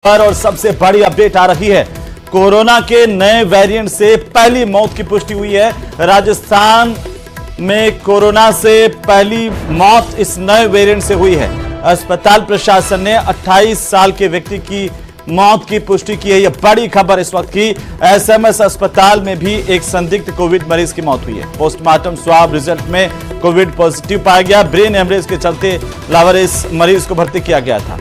और सबसे बड़ी अपडेट आ रही है। कोरोना के नए वेरिएंट से पहली मौत की पुष्टि हुई है। राजस्थान में कोरोना से पहली मौत इस नए वेरिएंट से हुई है। अस्पताल प्रशासन ने 28 साल के व्यक्ति की मौत की पुष्टि की है। यह बड़ी खबर इस वक्त की। एसएमएस अस्पताल में भी एक संदिग्ध कोविड मरीज की मौत हुई है। पोस्टमार्टम स्वाब रिजल्ट में कोविड पॉजिटिव पाया गया। ब्रेन हेमरेज के चलते लावारिस मरीज को भर्ती किया गया था।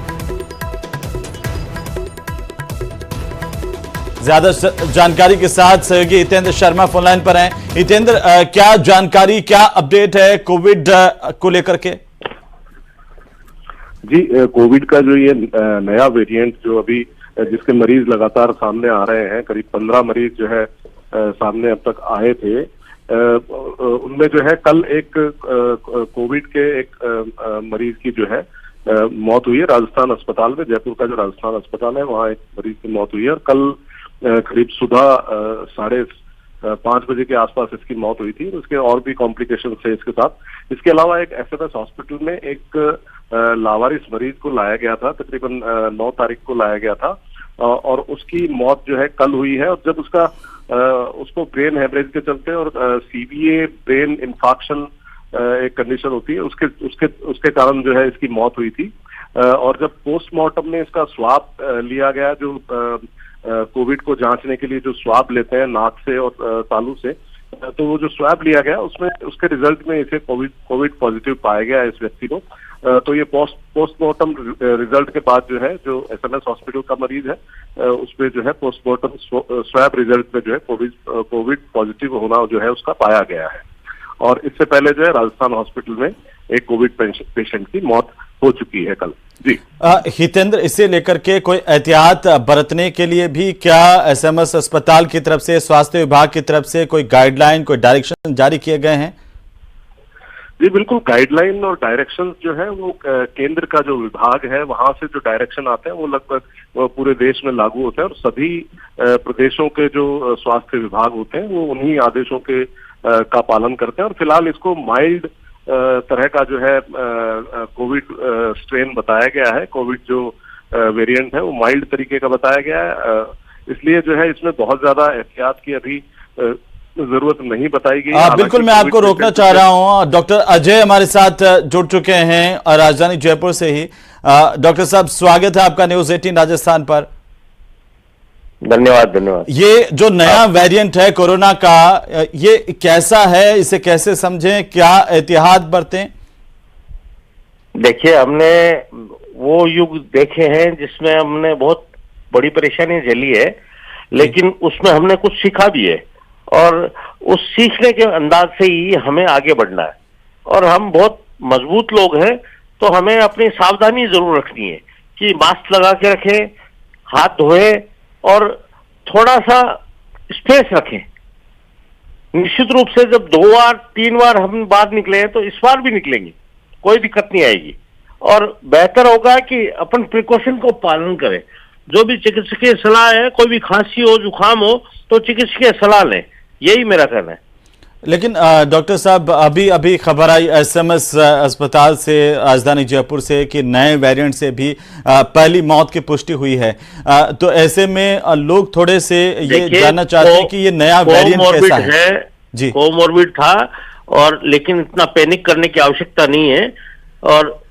ज्यादा जानकारी के साथ सहयोगी हितेंद्र शर्मा फोनलाइन पर हैं। हितेंद्र, क्या जानकारी, क्या अपडेट है कोविड को लेकर के? जी, कोविड का जो ये नया वेरिएंट जो अभी जिसके मरीज लगातार सामने आ रहे हैं, करीब 15 मरीज जो है सामने अब तक आए थे। उनमें जो है कल एक कोविड के एक मरीज की जो है मौत हुई है राजस्थान अस्पताल में। जयपुर का जो राजस्थान अस्पताल है वहाँ एक मरीज की मौत हुई है और कल करीब सुबह 5:30 बजे के आसपास इसकी मौत हुई थी। उसके और भी कॉम्प्लिकेशन थे इसके साथ। इसके अलावा एक एसएमएस हॉस्पिटल में एक लावारिस मरीज को लाया गया था, तकरीबन 9 तारीख को लाया गया था और उसकी मौत जो है कल हुई है। और जब उसको ब्रेन हेमरेज के चलते और सीवीए ब्रेन इंफाक्शन एक कंडीशन होती है, उसके कारण जो है इसकी मौत हुई थी। और जब पोस्टमार्टम में इसका स्वाब लिया गया, जो कोविड को जांचने के लिए जो स्वाब लेते हैं नाक से और तालू से, तो वो जो स्वाब लिया गया उसमें उसके रिजल्ट में इसे कोविड पॉजिटिव पाया गया इस व्यक्ति को। तो ये पोस्टमार्टम रिजल्ट के बाद जो है जो एसएमएस हॉस्पिटल का मरीज है उसमें जो है पोस्टमार्टम स्वैब रिजल्ट में जो है कोविड पॉजिटिव होना जो है उसका पाया गया है। और इससे पहले जो है राजस्थान हॉस्पिटल में एक कोविड पेशेंट की मौत हो चुकी है कल। जी हितेंद्र, इसे लेकर के कोई एहतियात बरतने के लिए भी क्या एसएमएस अस्पताल की तरफ से, स्वास्थ्य विभाग की तरफ से कोई गाइडलाइन, कोई डायरेक्शन जारी किए गए हैं? जी बिल्कुल, गाइडलाइन और डायरेक्शंस जो है वो केंद्र का जो विभाग है वहां से जो डायरेक्शन आते हैं वो लगभग पूरे देश में लागू होते हैं और सभी प्रदेशों के जो स्वास्थ्य विभाग होते हैं वो उन्हीं आदेशों के का पालन करते हैं। और फिलहाल इसको माइल्ड तरह का जो है कोविड स्ट्रेन बताया गया है। कोविड जो वेरिएंट है वो माइल्ड तरीके का बताया गया है, इसलिए जो है इसमें बहुत ज्यादा एहतियात की अभी जरूरत नहीं बताई गई। बिल्कुल, मैं आपको रोकना चाह रहा हूं। डॉक्टर अजय हमारे साथ जुड़ चुके हैं राजधानी जयपुर से ही। डॉक्टर साहब, स्वागत है आपका न्यूज़ 18 राजस्थान पर। धन्यवाद धन्यवाद। ये जो नया वेरिएंट है कोरोना का, ये कैसा है, इसे कैसे समझें, क्या एहतियात बरतें? देखिए, हमने वो युग देखे हैं जिसमें हमने बहुत बड़ी परेशानी झेली है, लेकिन उसमें हमने कुछ सीखा भी है और उस सीखने के अंदाज से ही हमें आगे बढ़ना है। और हम बहुत मजबूत लोग हैं तो हमें अपनी सावधानी जरूर रखनी है कि मास्क लगा के रखें, हाथ धोए और थोड़ा सा स्पेस रखें। निश्चित रूप से जब 2 बार 3 बार हम बाहर निकले हैं तो इस बार भी निकलेंगे, कोई दिक्कत नहीं आएगी। और बेहतर होगा कि अपन प्रिकॉशन को पालन करें। जो भी चिकित्सकीय सलाह है, कोई भी खांसी हो, जुकाम हो तो चिकित्सकीय सलाह लें, यही मेरा कहना है। लेकिन डॉक्टर साहब, अभी खबर आई एसएमएस अस्पताल से, राजधानी जयपुर से, कि नए वेरिएंट से भी पहली मौत की पुष्टि हुई है। तो ऐसे में लोग थोड़े से ये जानना चाहते हैं कि ये नया वेरिएंट कैसा है? जी, कोमॉर्बिड था और लेकिन इतना पैनिक करने की आवश्यकता नहीं है और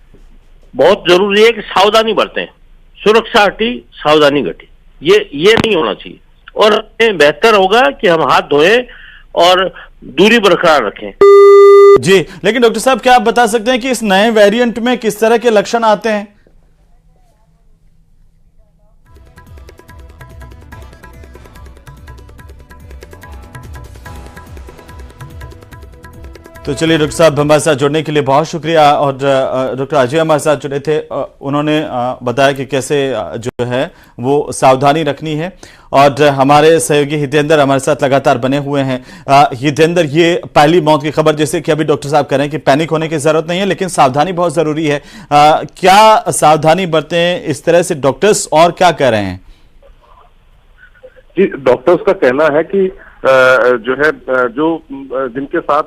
बहुत जरूरी है कि सावधानी बरतें। सुरक्षा हटी, सावधानी घटी, ये नहीं होना चाहिए। और बेहतर होगा कि हम हाथ धोएं और दूरी बरकरार रखें। जी, लेकिन डॉक्टर साहब, क्या आप बता सकते हैं कि इस नए वेरिएंट में किस तरह के लक्षण आते हैं? तो चलिए, डॉक्टर साहब हमारे साथ जुड़ने के लिए बहुत शुक्रिया। और डॉक्टर अजय हमारे साथ जुड़े थे, उन्होंने बताया कि कैसे जो है वो सावधानी रखनी है। और हमारे सहयोगी हितेंद्र हमारे साथ लगातार बने हुए हैं। हितेंद्र, ये पहली मौत की खबर, जैसे कि अभी डॉक्टर साहब कह रहे हैं कि पैनिक होने की जरूरत नहीं है, लेकिन सावधानी बहुत जरूरी है। क्या सावधानी बरतें, इस तरह से डॉक्टर्स और क्या कह रहे हैं? जी, डॉक्टर्स का कहना है कि जो है जो जिनके साथ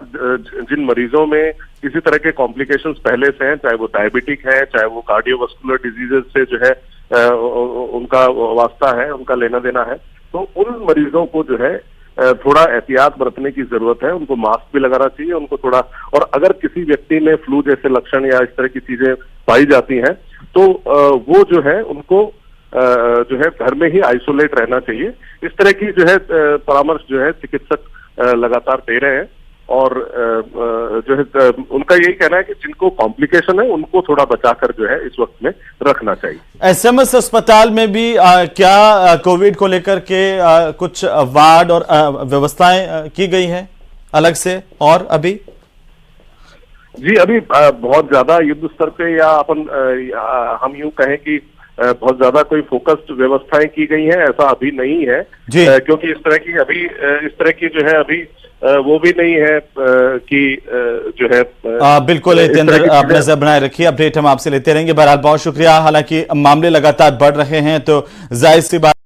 जिन मरीजों में किसी तरह के कॉम्प्लिकेशंस पहले से हैं, चाहे वो डायबिटिक है, चाहे वो कार्डियोवास्कुलर डिजीजेस से जो है उनका वास्ता है, उनका लेना देना है, तो उन मरीजों को जो है थोड़ा एहतियात बरतने की जरूरत है। उनको मास्क भी लगाना चाहिए, उनको थोड़ा, और अगर किसी व्यक्ति में फ्लू जैसे लक्षण या इस तरह की चीजें पाई जाती हैं तो वो जो है उनको जो है घर में ही आइसोलेट रहना चाहिए। इस तरह की जो है परामर्श जो है चिकित्सक लगातार दे रहे हैं, और जो है उनका यही कहना है कि जिनको कॉम्प्लिकेशन है उनको थोड़ा बचाकर जो है इस वक्त में रखना चाहिए। एसएमएस अस्पताल में भी क्या कोविड को लेकर के कुछ वार्ड और व्यवस्थाएं की गई हैं अलग से? और अभी जी अभी बहुत ज्यादा युद्ध स्तर पे या हम यूं कहें कि बहुत ज्यादा कोई फोकस्ड व्यवस्थाएं की गई हैं, ऐसा अभी नहीं है क्योंकि इस तरह की जो है अभी वो भी नहीं है कि जो है बिल्कुल जितेंद्र, आप नजर बनाए रखिए, अपडेट हम आपसे लेते रहेंगे। बहरहाल बहुत शुक्रिया। हालांकि मामले लगातार बढ़ रहे हैं तो जाहिर सी बात